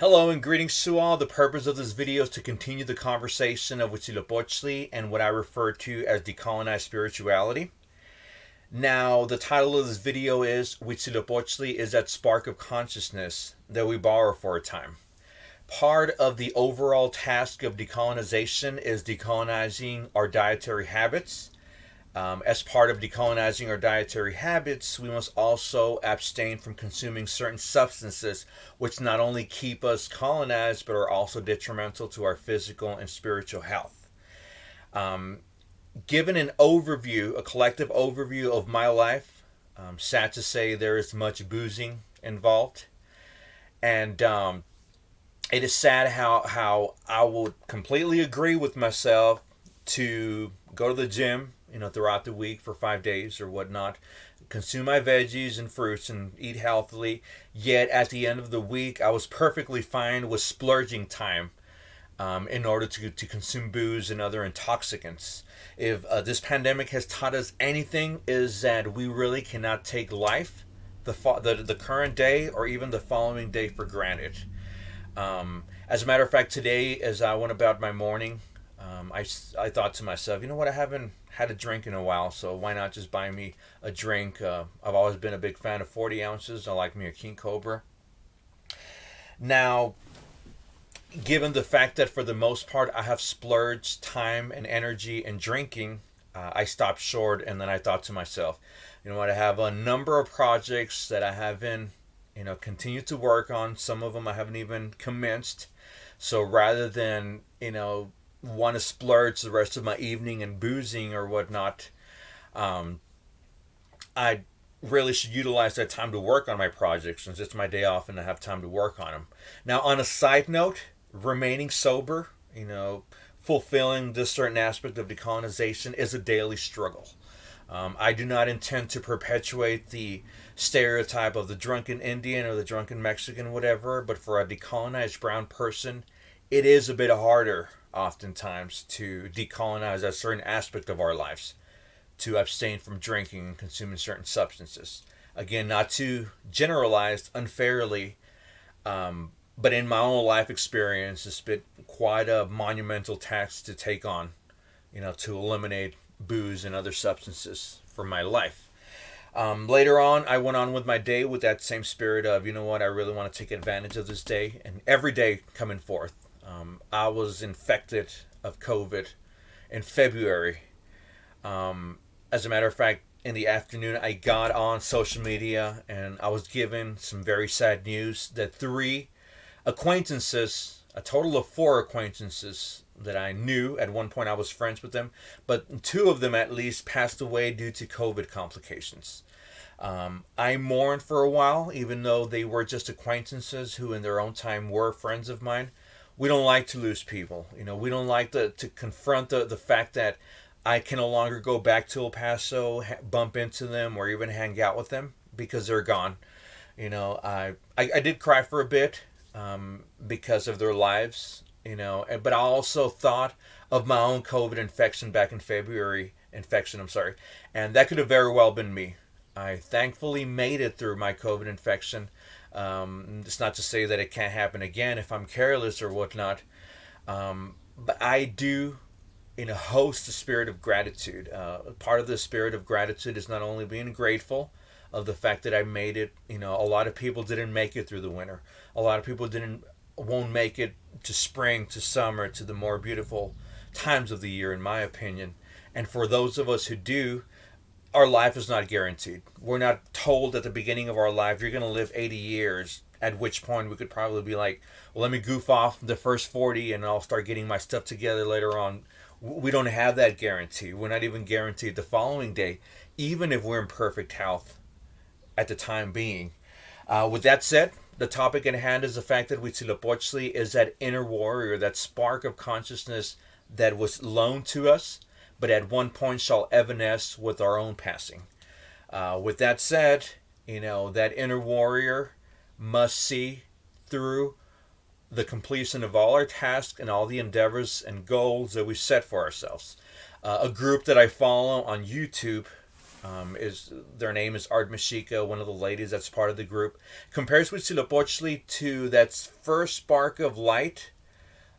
Hello and greetings to all. The purpose of this video is to continue the conversation of Huitzilopochtli and what I refer to as decolonized spirituality. Now, the title of this video is Huitzilopochtli is that spark of consciousness that we borrow for a time. Part of the overall task of decolonization is decolonizing our dietary habits. As part of decolonizing our dietary habits, we must also abstain from consuming certain substances which not only keep us colonized but are also detrimental to our physical and spiritual health. Given an overview, a collective overview of my life, sad to say there is much boozing involved. And it is sad how I would completely agree with myself to go to the gym, throughout the week for 5 days or whatnot, consume my veggies and fruits and eat healthily. Yet at the end of the week, I was perfectly fine with splurging time in order to consume booze and other intoxicants. If this pandemic has taught us anything, is that we really cannot take life, the current day, or even the following day for granted. As a matter of fact, today, as I went about my morning, I thought to myself, you know what, I haven't had a drink in a while, so why not just buy me a drink? I've always been a big fan of 40 ounces. I like me a King Cobra. Now, given the fact that for the most part I have splurged time and energy in drinking, I stopped short, and then I thought to myself, you know what, I have a number of projects that I haven't, continued to work on. Some of them I haven't even commenced. So rather than, want to splurge the rest of my evening in boozing or whatnot, I really should utilize that time to work on my projects since it's my day off and I have time to work on them. Now, on a side note, remaining sober, fulfilling this certain aspect of decolonization is a daily struggle. I do not intend to perpetuate the stereotype of the drunken Indian or the drunken Mexican, whatever, but for a decolonized brown person, it is a bit harder oftentimes to decolonize a certain aspect of our lives, to abstain from drinking and consuming certain substances. Again, not to generalize unfairly, but in my own life experience, it's been quite a monumental task to take on, to eliminate booze and other substances from my life. Later on, I went on with my day with that same spirit of, you know what, I really want to take advantage of this day, and every day coming forth. I was infected of COVID in February. As a matter of fact, in the afternoon, I got on social media and I was given some very sad news that 3 acquaintances, a total of 4 acquaintances that I knew, at one point I was friends with them, but 2 of them at least passed away due to COVID complications. I mourned for a while, even though they were just acquaintances who in their own time were friends of mine. We don't like to lose people. We don't like to confront the fact that I can no longer go back to El Paso, bump into them, or even hang out with them because they're gone. I did cry for a bit because of their lives, but I also thought of my own COVID infection back in February, and that could have very well been me. I thankfully made it through my COVID infection. It's not to say that it can't happen again if I'm careless or whatnot, but I do, host the spirit of gratitude. Part of the spirit of gratitude is not only being grateful of the fact that I made it. A lot of people didn't make it through the winter. A lot of people won't make it to spring, to summer, to the more beautiful times of the year, in my opinion. And for those of us who do, our life is not guaranteed. We're not told at the beginning of our life, you're going to live 80 years, at which point we could probably be like, well, let me goof off the first 40 and I'll start getting my stuff together later on. We don't have that guarantee. We're not even guaranteed the following day, even if we're in perfect health at the time being. With that said, the topic at hand is the fact that Huitzilopochtli is that inner warrior, that spark of consciousness that was loaned to us, but at one point shall evanesce with our own passing. With that said, that inner warrior must see through the completion of all our tasks and all the endeavors and goals that we set for ourselves. A group that I follow on YouTube Is their name is Art Mashika, one of the ladies that's part of the group. Compares Huitzilopochtli to that first spark of light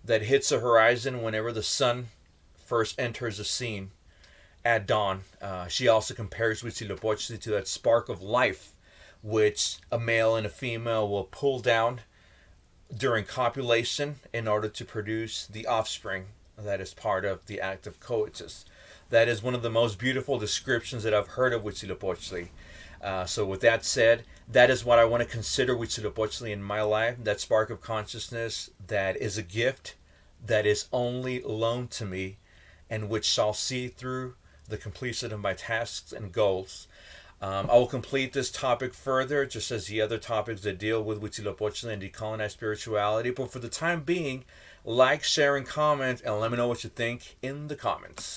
that hits the horizon whenever the sun first enters the scene at dawn. She also compares Huitzilopochtli to that spark of life which a male and a female will pull down during copulation in order to produce the offspring that is part of the act of coitus. That is one of the most beautiful descriptions that I've heard of Huitzilopochtli. So with that said, that is what I want to consider Huitzilopochtli in my life, that spark of consciousness that is a gift that is only loaned to me and which shall see through the completion of my tasks and goals. I will complete this topic further, just as the other topics that deal with Huitzilopochtli and decolonized spirituality. But for the time being, like, share, and comment, and let me know what you think in the comments.